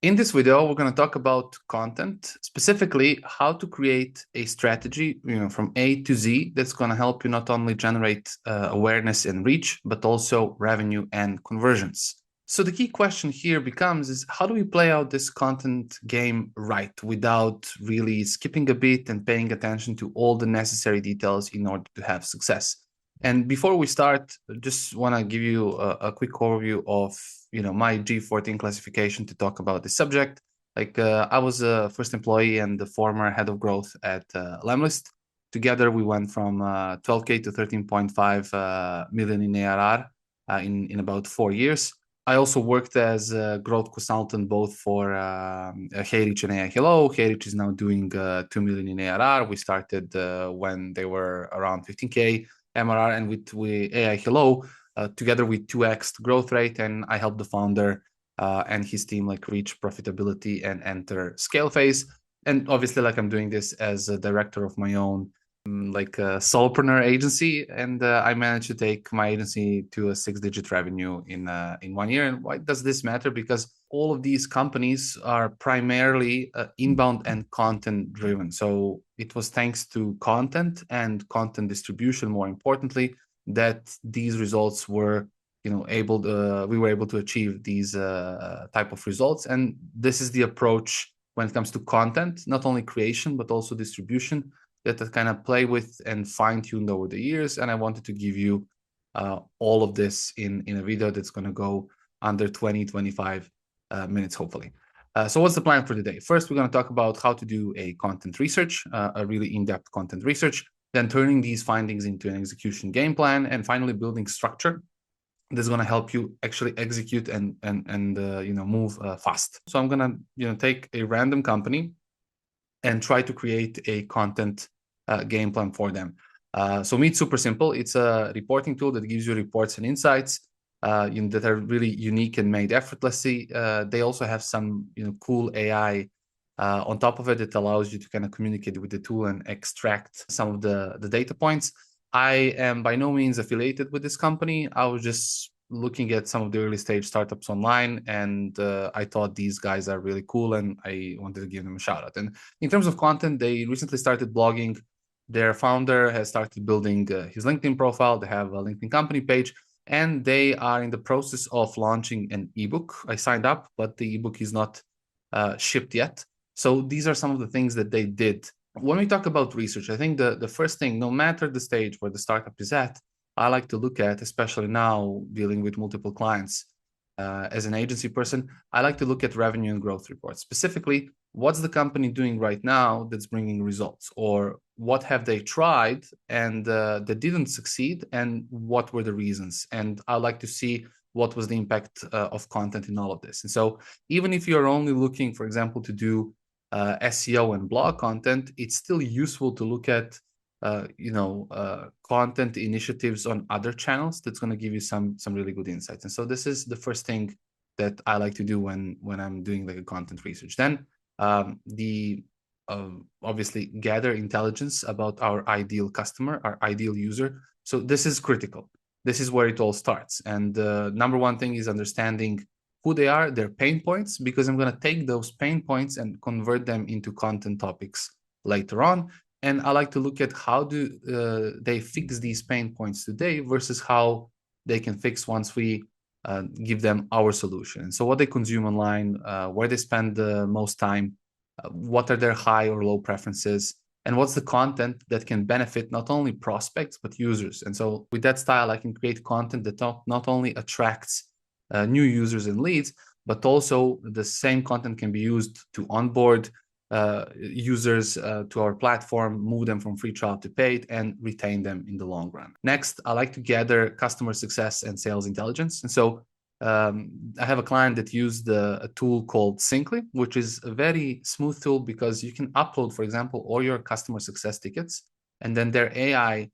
In this video, we're going to talk about content, specifically how to create a strategy, from A to Z that's going to help you not only generate awareness and reach, but also revenue and conversions. So the key question here becomes is how do we play out this content game right without really skipping a beat and paying attention to all the necessary details in order to have success? And before we start, just want to give you a quick overview of my G14 classification to talk about this subject. I was a first employee and the former head of growth at Lemlist. Together, we went from 12K to 13.5 million in ARR in about 4 years. I also worked as a growth consultant both for Heyreach and AI Hello. Heyreach is now doing 2 million in ARR. We started when they were around 15K MRR, and with AI Hello, together we 2x growth rate, and I helped the founder and his team reach profitability and enter scale phase. And obviously, I'm doing this as a director of my own a solopreneur agency, and I managed to take my agency to a 6-digit revenue in 1 year. And why does this matter? Because all of these companies are primarily inbound and content driven. So it was thanks to content and content distribution, more importantly, that these results were we were able to achieve these type of results. And this is the approach when it comes to content, not only creation but also distribution, that I kind of play with and fine-tuned over the years. And I wanted to give you all of this in a video that's going to go under 20-25 minutes, hopefully. So what's the plan for today? First, we're going to talk about how to do a content research, a really in-depth content research, then turning these findings into an execution game plan, and finally building structure that's going to help you actually execute and move fast. So I'm going to take a random company and try to create a content game plan for them. So Meet's super simple. It's a reporting tool that gives you reports and insights that are really unique and made effortlessly. They also have some cool AI on top of it that allows you to kind of communicate with the tool and extract some of the data points. I am by no means affiliated with this company. I was just looking at some of the early stage startups online, and I thought these guys are really cool, and I wanted to give them a shout out. And in terms of content, they recently started blogging. Their founder has started building his LinkedIn profile. They have a LinkedIn company page, and they are in the process of launching an ebook. I signed up, but the ebook is not shipped yet. So these are some of the things that they did. When we talk about research, I think the first thing, no matter the stage where the startup is at, I like to look at, especially now dealing with multiple clients as an agency person, I like to look at revenue and growth reports. Specifically, what's the company doing right now that's bringing results? Or what have they tried and that didn't succeed, and what were the reasons? And I like to see what was the impact of content in all of this. And so even if you're only looking, for example, to do SEO and blog content, it's still useful to look at content initiatives on other channels. That's going to give you some really good insights. And so this is the first thing that I like to do when I'm doing a content research. Then obviously gather intelligence about our ideal customer, our ideal user. So this is critical. This is where it all starts. And number one thing is understanding who they are, their pain points, because I'm going to take those pain points and convert them into content topics later on. And I like to look at how do they fix these pain points today versus how they can fix once we give them our solution. So what they consume online, where they spend the most time, what are their high or low preferences, and what's the content that can benefit not only prospects, but users. And so with that style, I can create content that not only attracts new users and leads, but also the same content can be used to onboard users to our platform, move them from free trial to paid, and retain them in the long run. Next, I like to gather customer success and sales intelligence. And so I have a client that used a tool called Syncly, which is a very smooth tool because you can upload, for example, all your customer success tickets, and then their AI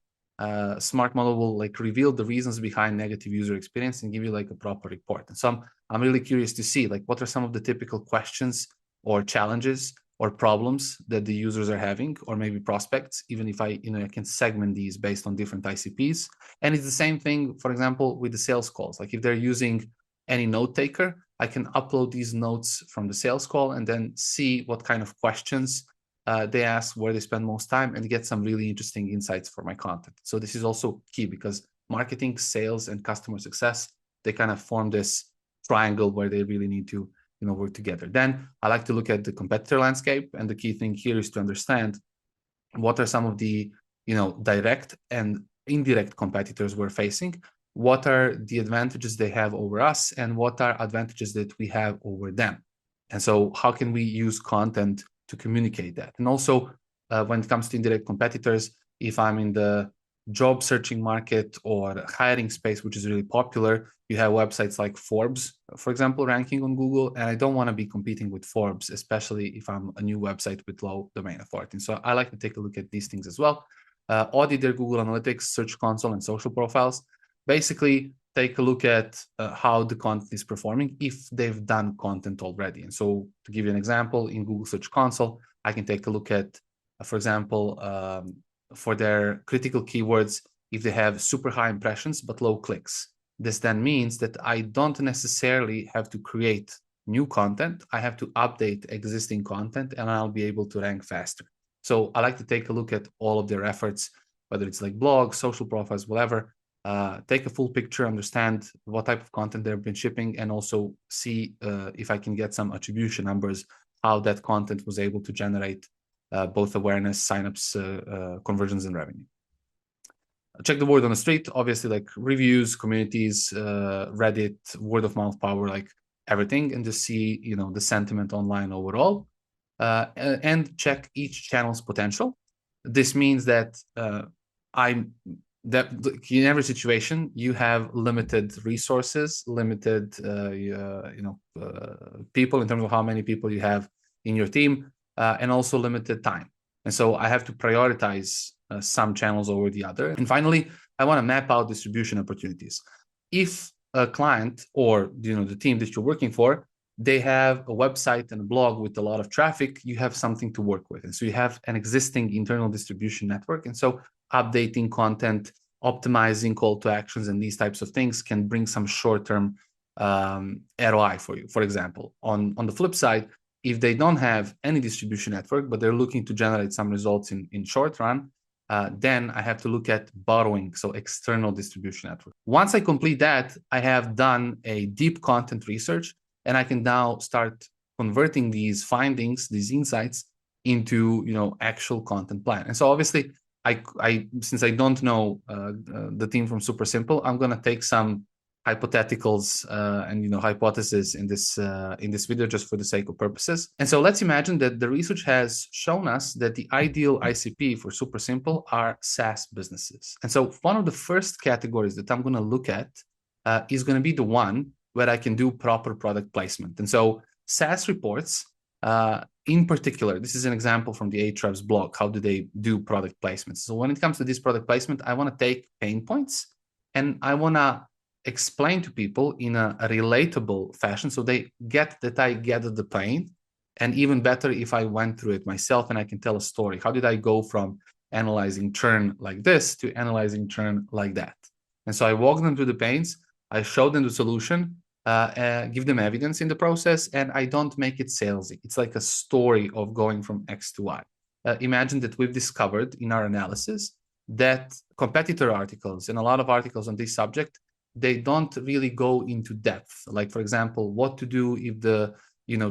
smart model will reveal the reasons behind negative user experience and give you a proper report. And so I'm really curious to see what are some of the typical questions or challenges or problems that the users are having, or maybe prospects, even if I can segment these based on different ICPs. And it's the same thing, for example, with the sales calls. If they're using any note taker, I can upload these notes from the sales call and then see what kind of questions they ask, where they spend most time, and get some really interesting insights for my content. So this is also key because marketing, sales, and customer success, they kind of form this triangle where they really need to work together. Then I like to look at the competitor landscape, and the key thing here is to understand what are some of the direct and indirect competitors we're facing, what are the advantages they have over us, and what are advantages that we have over them. And so how can we use content to communicate that? And also when it comes to indirect competitors, if I'm in the job searching market or hiring space, which is really popular, you have websites like Forbes, for example, ranking on Google, and I don't want to be competing with Forbes, especially if I'm a new website with low domain authority. So I like to take a look at these things as well. Audit their Google Analytics, Search Console, and social profiles. Basically, take a look at how the content is performing if they've done content already. And so to give you an example, in Google Search Console, I can take a look at, for example, for their critical keywords, if they have super high impressions but low clicks. This then means that I don't necessarily have to create new content. I have to update existing content and I'll be able to rank faster. So I like to take a look at all of their efforts, whether it's like blogs, social profiles, whatever, take a full picture, understand what type of content they've been shipping, and also see if I can get some attribution numbers, how that content was able to generate both awareness, signups, conversions, and revenue. Check the word on the street, obviously, like reviews, communities, Reddit, word of mouth power, like everything, and just see the sentiment online overall, and check each channel's potential. This means that in every situation you have limited resources, limited people in terms of how many people you have in your team, and also limited time. And so I have to prioritize some channels over the other. And finally, I want to map out distribution opportunities. If a client or the team that you're working for, they have a website and a blog with a lot of traffic, you have something to work with. And so you have an existing internal distribution network. And so updating content, optimizing call to actions, and these types of things can bring some short-term ROI for you. For example, on the flip side, if they don't have any distribution network, but they're looking to generate some results in short run, then I have to look at borrowing, so external distribution network. Once I complete that, I have done a deep content research, and I can now start converting these findings, these insights, into actual content plan. And so obviously, since I don't know the team from Super Simple, I'm gonna take some hypotheticals and hypotheses in this video just for the sake of purposes. And so let's imagine that the research has shown us that the ideal ICP for Super Simple are SaaS businesses. And so one of the first categories that I'm going to look at is going to be the one where I can do proper product placement. And so SaaS reports, in particular, this is an example from the Ahrefs blog. How do they do product placements? So when it comes to this product placement, I want to take pain points and I want to explain to people in a relatable fashion so they get that I get the pain. And even better if I went through it myself and I can tell a story. How did I go from analyzing churn like this to analyzing churn like that? And so I walk them through the pains, I show them the solution, give them evidence in the process, and I don't make it salesy. It's like a story of going from X to Y. Imagine that we've discovered in our analysis that competitor articles and a lot of articles on this subject, they don't really go into depth. Like, for example, what to do if the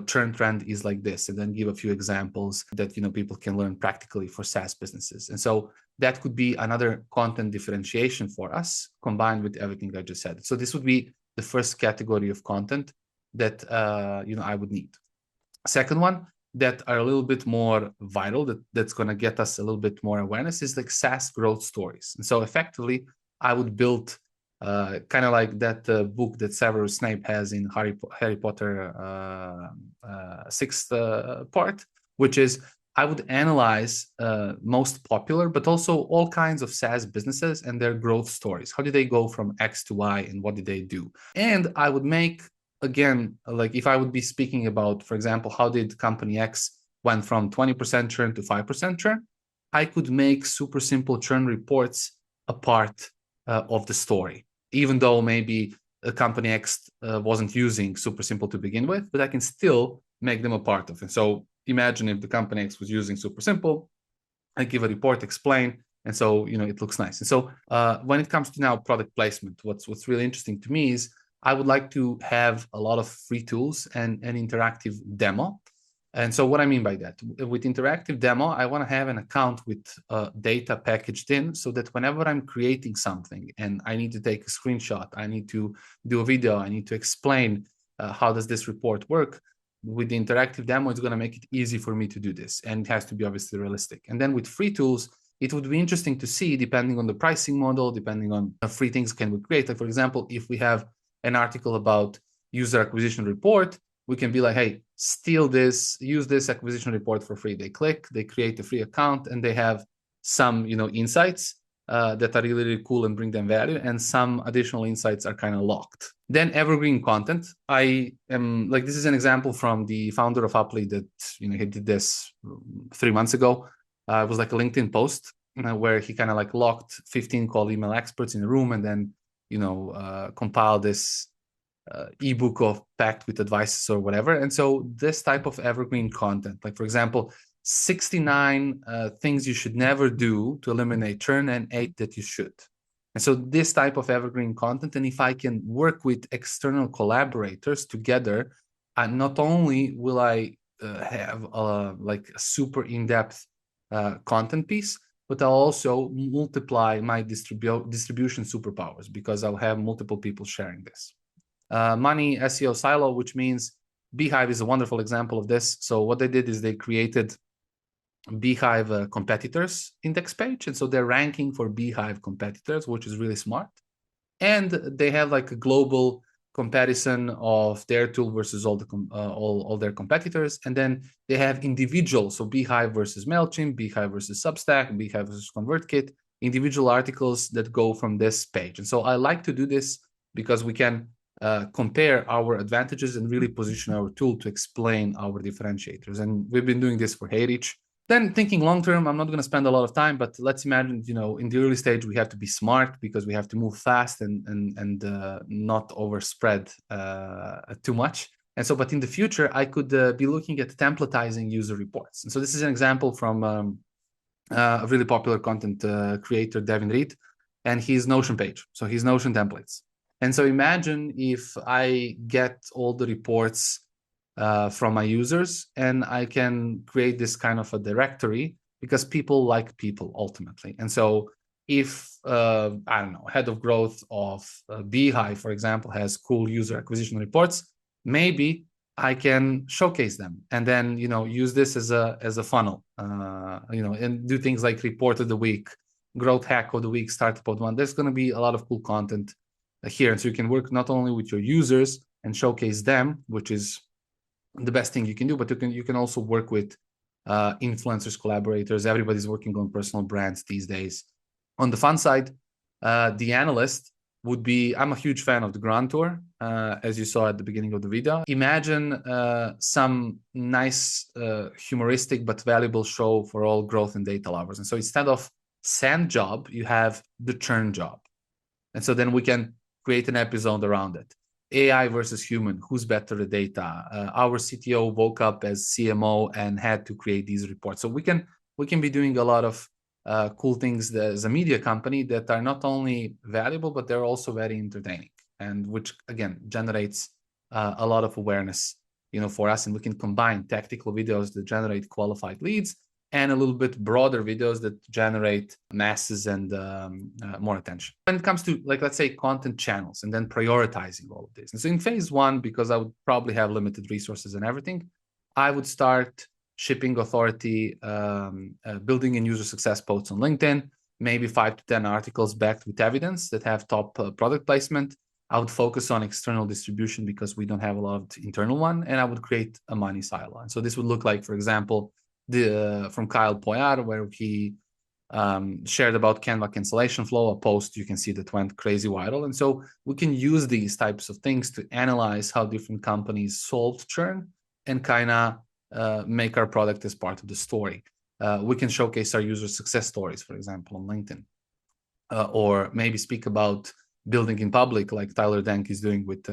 churn trend is like this, and then give a few examples that people can learn practically for SaaS businesses. And so that could be another content differentiation for us, combined with everything I just said. So this would be the first category of content that I would need. Second one, that are a little bit more viral, that's going to get us a little bit more awareness, is like SaaS growth stories. And so effectively, I would build kind of like that book that Severus Snape has in Harry Potter sixth part, which is I would analyze most popular, but also all kinds of SaaS businesses and their growth stories. How did they go from X to Y and what did they do? And I would make, again, like if I would be speaking about, for example, how did company X went from 20% churn to 5% churn, I could make super simple churn reports a part of the story. Even though maybe company X wasn't using Super Simple to begin with, but I can still make them a part of it. So imagine if the company X was using Super Simple, I give a report, explain, and so it looks nice. And so when it comes to now product placement, what's really interesting to me is I would like to have a lot of free tools and an interactive demo. And so what I mean by that, with interactive demo, I want to have an account with data packaged in so that whenever I'm creating something and I need to take a screenshot, I need to do a video, I need to explain how does this report work, with the interactive demo, it's going to make it easy for me to do this. And it has to be obviously realistic. And then with free tools, it would be interesting to see, depending on the pricing model, depending on free things can we create. Like, for example, if we have an article about user acquisition report, we can be like, hey, steal this, use this acquisition report for free. They click, they create a free account, and they have some, insights that are really, really cool and bring them value. And some additional insights are kind of locked. Then evergreen content. I am like, this is an example from the founder of Apply that, he did this 3 months ago. It was like a LinkedIn post where he kind of like locked 15 cold email experts in a room and then, compiled this ebook of packed with advices or whatever. And so this type of evergreen content, like for example, 69 things you should never do to eliminate churn and 8 that you should. And so this type of evergreen content, and if I can work with external collaborators together, not only will I have like a super in-depth content piece, but I'll also multiply my distribution superpowers because I'll have multiple people sharing this. Money SEO silo, which means Beehive is a wonderful example of this. So what they did is they created Beehive competitors index page. And so they're ranking for Beehive competitors, which is really smart. And they have like a global comparison of their tool versus all their competitors. And then they have individual, so Beehive versus MailChimp, Beehive versus Substack, Beehive versus ConvertKit, individual articles that go from this page. And so I like to do this because we can compare our advantages and really position our tool to explain our differentiators. And we've been doing this for HeyReach. Then thinking long-term, I'm not going to spend a lot of time, but let's imagine, in the early stage, we have to be smart because we have to move fast and not overspread too much. And so, but in the future, I could be looking at templatizing user reports. And so this is an example from a really popular content creator, Devin Reed, and his Notion page. So his Notion templates. And so imagine if I get all the reports from my users and I can create this kind of a directory because people like people ultimately. And so if, I don't know, head of growth of Beehive, for example, has cool user acquisition reports, maybe I can showcase them and then, use this as a funnel, and do things like report of the week, growth hack of the week, startup of the month. There's going to be a lot of cool content here. And so you can work not only with your users and showcase them, which is the best thing you can do, but you can also work with influencers, collaborators. Everybody's working on personal brands these days. On the fun side, the analyst would be, I'm a huge fan of the Grand Tour, as you saw at the beginning of the video. Imagine some nice, humoristic, but valuable show for all growth and data lovers. And so instead of sand job, you have the churn job. And so then we can create an episode around it. AI versus human, who's better at data? Our CTO woke up as CMO and had to create these reports. So we can be doing a lot of cool things as a media company that are not only valuable, but they're also very entertaining, and which again generates a lot of awareness, for us. And we can combine tactical videos that generate qualified leads and a little bit broader videos that generate masses and more attention. When it comes to, like, let's say content channels and then prioritizing all of this. And so in phase one, because I would probably have limited resources and everything, I would start shipping authority, building in user success posts on LinkedIn, maybe 5 to 10 articles backed with evidence that have top product placement. I would focus on external distribution because we don't have a lot of internal one, and I would create a money silo. And so this would look like, for example, from Kyle Poyar, where he shared about Canva cancellation flow, a post you can see that went crazy viral. And so we can use these types of things to analyze how different companies solved churn and kind of make our product as part of the story. We can showcase our user success stories, for example, on LinkedIn, or maybe speak about building in public, like Tyler Denk is doing with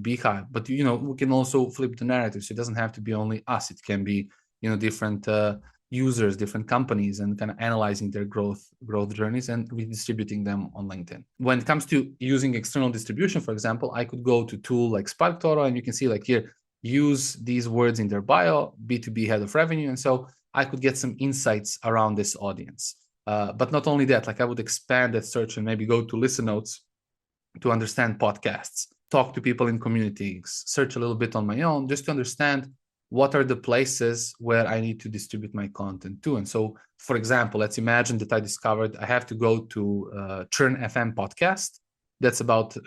Beehive. But we can also flip the narrative. So it doesn't have to be only us. It can be different users, different companies, and kind of analyzing their growth journeys and redistributing them on LinkedIn. When it comes to using external distribution, for example, I could go to a tool like SparkToro, and you can see like here, use these words in their bio, B2B head of revenue. And so I could get some insights around this audience. But not only that, like I would expand that search and maybe go to listen notes to understand podcasts, talk to people in communities, search a little bit on my own, just to understand what are the places where I need to distribute my content to. And so, for example, let's imagine that I discovered I have to go to Churn FM podcast. That's about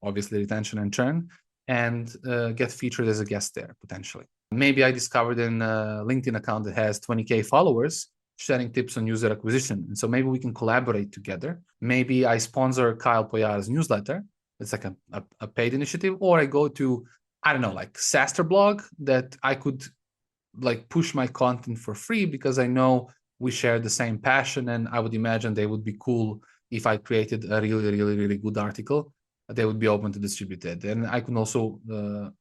obviously retention and churn, and get featured as a guest there potentially. Maybe I discovered in a LinkedIn account that has 20K followers, sharing tips on user acquisition. And so maybe we can collaborate together. Maybe I sponsor Kyle Poyar's newsletter. It's like a paid initiative, or I go to, I don't know, like Saster blog that I could like push my content for free because I know we share the same passion, and I would imagine they would be cool if I created a really, really, really good article. They would be open to distribute it. And I can also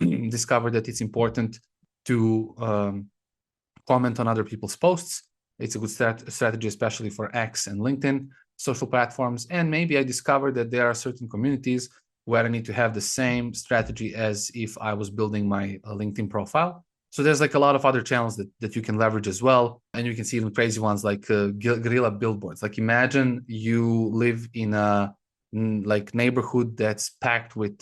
discover that it's important to comment on other people's posts. It's a good strategy, especially for X and LinkedIn social platforms. And maybe I discovered that there are certain communities where I need to have the same strategy as if I was building my LinkedIn profile. So there's like a lot of other channels that you can leverage as well. And you can see even crazy ones like guerrilla billboards. Like imagine you live in a like neighborhood that's packed with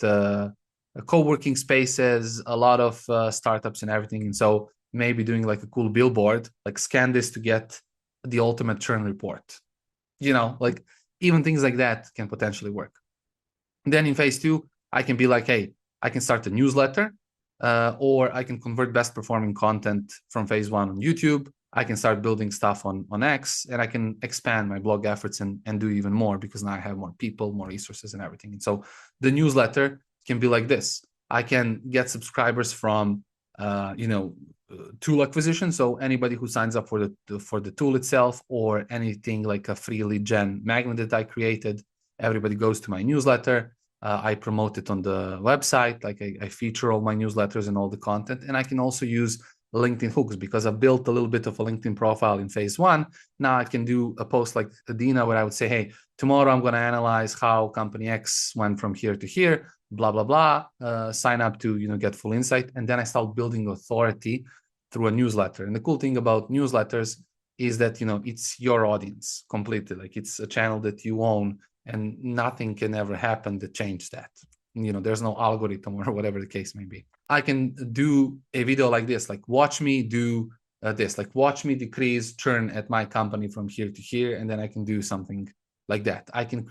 co-working spaces, a lot of startups and everything. And so maybe doing like a cool billboard, like scan this to get the ultimate churn report. Like even things like that can potentially work. And then in phase 2, I can be like, hey, I can start a newsletter, or I can convert best performing content from phase 1 on YouTube. I can start building stuff on X, and I can expand my blog efforts and do even more because now I have more people, more resources and everything. And so the newsletter can be like this. I can get subscribers from, tool acquisition. So anybody who signs up for the tool itself, or anything like a free lead gen magnet that I created, everybody goes to my newsletter. I promote it on the website. Like I feature all my newsletters and all the content. And I can also use LinkedIn hooks because I built a little bit of a LinkedIn profile in phase 1. Now I can do a post like Adina where I would say, hey, tomorrow I'm going to analyze how company X went from here to here, blah, blah, blah. Sign up to, get full insight. And then I start building authority through a newsletter. And the cool thing about newsletters is that, it's your audience completely. Like it's a channel that you own, and nothing can ever happen to change that. There's no algorithm or whatever the case may be. I can do a video like this, like watch me do this, like watch me decrease churn at my company from here to here. And then I can do something like that. I can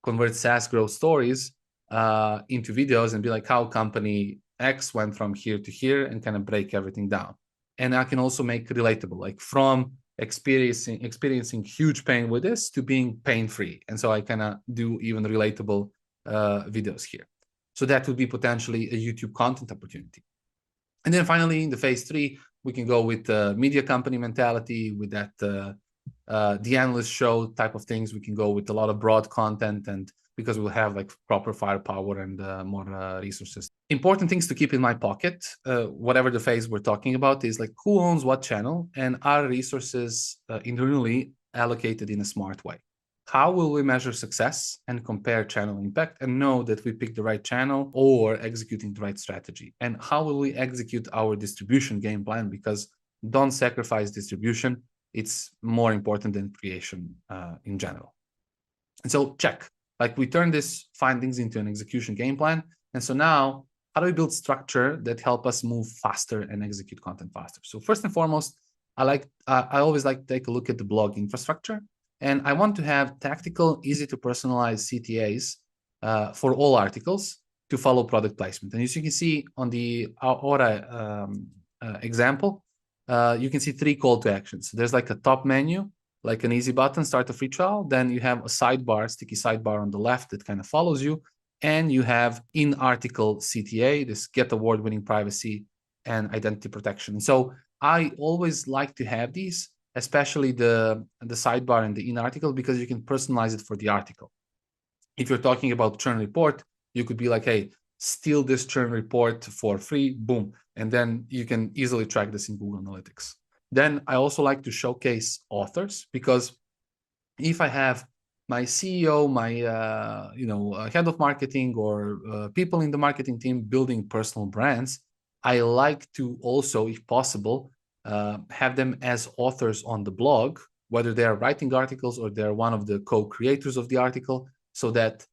convert SaaS growth stories into videos and be like how company X went from here to here, and kind of break everything down. And I can also make relatable, like from experiencing huge pain with this to being pain-free. And so I kind of do even relatable videos here. So that would be potentially a YouTube content opportunity. And then finally, in the phase 3, we can go with media company mentality, with that the analyst show type of things. We can go with a lot of broad content, and because we'll have like proper firepower and more resources. Important things to keep in my pocket, whatever the phase we're talking about, is like who owns what channel, and are resources internally allocated in a smart way. How will we measure success and compare channel impact and know that we picked the right channel or executing the right strategy? And how will we execute our distribution game plan? Because don't sacrifice distribution. It's more important than creation in general. And so check, like we turn these findings into an execution game plan. And so now, how do we build structure that help us move faster and execute content faster? So first and foremost, I always like to take a look at the blog infrastructure. And I want to have tactical, easy to personalize CTAs for all articles to follow product placement. And as you can see on the Aura example, you can see 3 call to actions. So there's like a top menu, like an easy button, start a free trial. Then you have a sidebar, sticky sidebar on the left that kind of follows you. And you have in-article CTA, this get award-winning privacy and identity protection. And so I always like to have these, especially the sidebar and the in-article, because you can personalize it for the article. If you're talking about churn report, you could be like, hey, steal this churn report for free, boom. And then you can easily track this in Google Analytics. Then I also like to showcase authors, because if I have my CEO, my head of marketing, or people in the marketing team building personal brands, I like to also, if possible, have them as authors on the blog, whether they are writing articles or they're one of the co-creators of the article, so that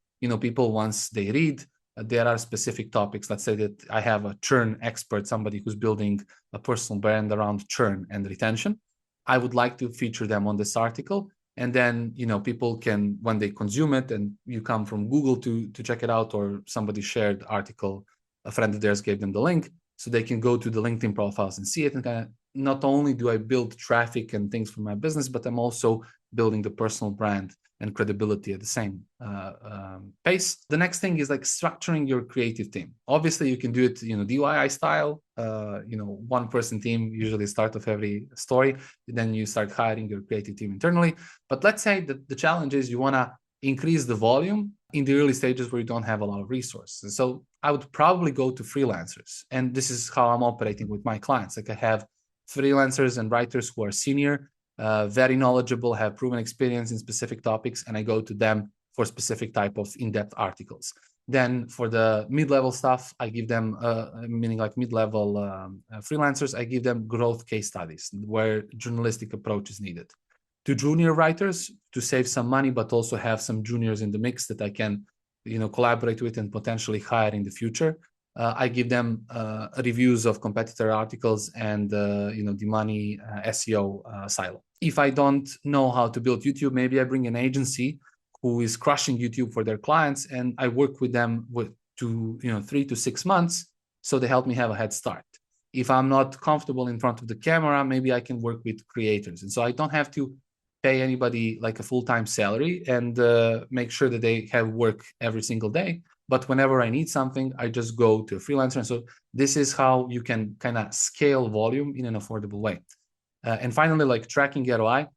people, once they read, there are specific topics. Let's say that I have a churn expert, somebody who's building a personal brand around churn and retention. I would like to feature them on this article, and then people can, when they consume it, and you come from Google to check it out, or somebody shared article, a friend of theirs gave them the link, so they can go to the LinkedIn profiles and see it, and kind of, not only do I build traffic and things for my business, but I'm also building the personal brand and credibility at the same pace. The next thing is like structuring your creative team. Obviously, you can do it, DIY style. One person team, usually start of every story. Then you start hiring your creative team internally. But let's say that the challenge is you want to increase the volume in the early stages where you don't have a lot of resources. So I would probably go to freelancers. And this is how I'm operating with my clients. Like, I have freelancers and writers who are senior, very knowledgeable, have proven experience in specific topics, and I go to them for specific type of in-depth articles. Then for the mid-level stuff, I give them, meaning like mid-level freelancers, I give them growth case studies where journalistic approach is needed. To junior writers, to save some money, but also have some juniors in the mix that I can, collaborate with and potentially hire in the future. I give them reviews of competitor articles and the money SEO silo. If I don't know how to build YouTube, maybe I bring an agency who is crushing YouTube for their clients, and I work with them to 3 to 6 months, so they help me have a head start. If I'm not comfortable in front of the camera, maybe I can work with creators, and so I don't have to pay anybody like a full-time salary and make sure that they have work every single day. But whenever I need something, I just go to a freelancer. And so this is how you can kind of scale volume in an affordable way. And finally, like tracking ROI,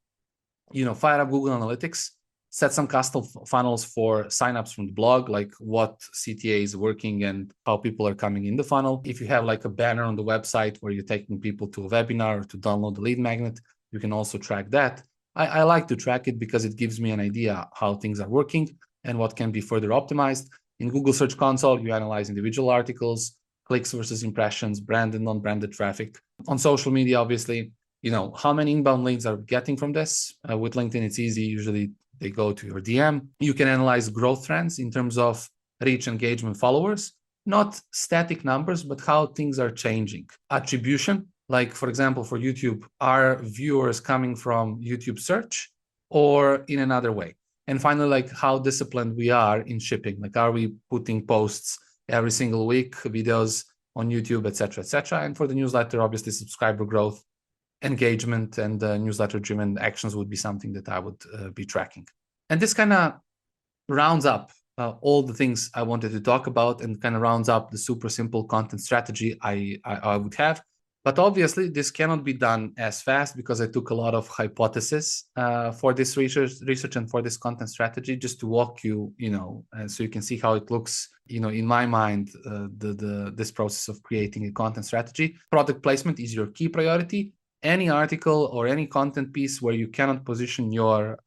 fire up Google Analytics, set some custom funnels for signups from the blog, like what CTA is working and how people are coming in the funnel. If you have like a banner on the website where you're taking people to a webinar or to download the lead magnet, you can also track that. I like to track it because it gives me an idea how things are working and what can be further optimized. In Google Search Console, you analyze individual articles, clicks versus impressions, branded, non-branded traffic. On social media, obviously, how many inbound leads are getting from this? With LinkedIn, it's easy. Usually they go to your DM. You can analyze growth trends in terms of reach, engagement, followers, not static numbers, but how things are changing. Attribution, like for example, for YouTube, are viewers coming from YouTube search or in another way? And finally, like how disciplined we are in shipping. Like, are we putting posts every single week, videos on YouTube, et cetera, And for the newsletter, obviously subscriber growth, engagement, and newsletter-driven actions would be something that I would be tracking. And this kind of rounds up all the things I wanted to talk about, and kind of rounds up the super simple content strategy I would have. But obviously, this cannot be done as fast because I took a lot of hypothesis for this research and for this content strategy, just to walk you, and so you can see how it looks, in my mind, this process of creating a content strategy. Product placement is your key priority. Any article or any content piece where you cannot position your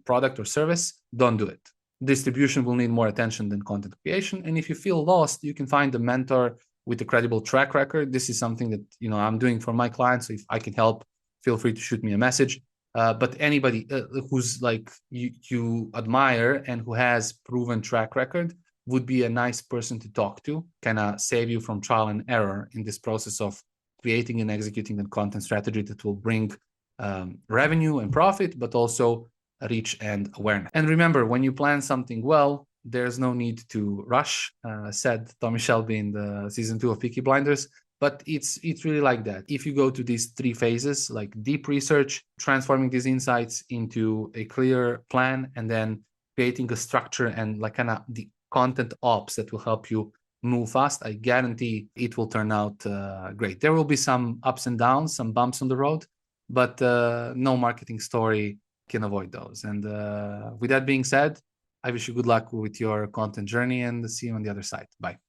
product or service, don't do it. Distribution will need more attention than content creation. And if you feel lost, you can find a mentor with a credible track record. This is something that I'm doing for my clients. So if I can help, feel free to shoot me a message. But anybody who's like you admire and who has proven track record would be a nice person to talk to, kind of save you from trial and error in this process of creating and executing a content strategy that will bring revenue and profit, but also reach and awareness. And remember, when you plan something well, there's no need to rush, said Tommy Shelby in the season 2 of Peaky Blinders. But it's really like that. If you go to these 3 phases, like deep research, transforming these insights into a clear plan, and then creating a structure and like kind of the content ops that will help you move fast, I guarantee it will turn out great. There will be some ups and downs, some bumps on the road, but no marketing story can avoid those. And with that being said, I wish you good luck with your content journey and see you on the other side. Bye.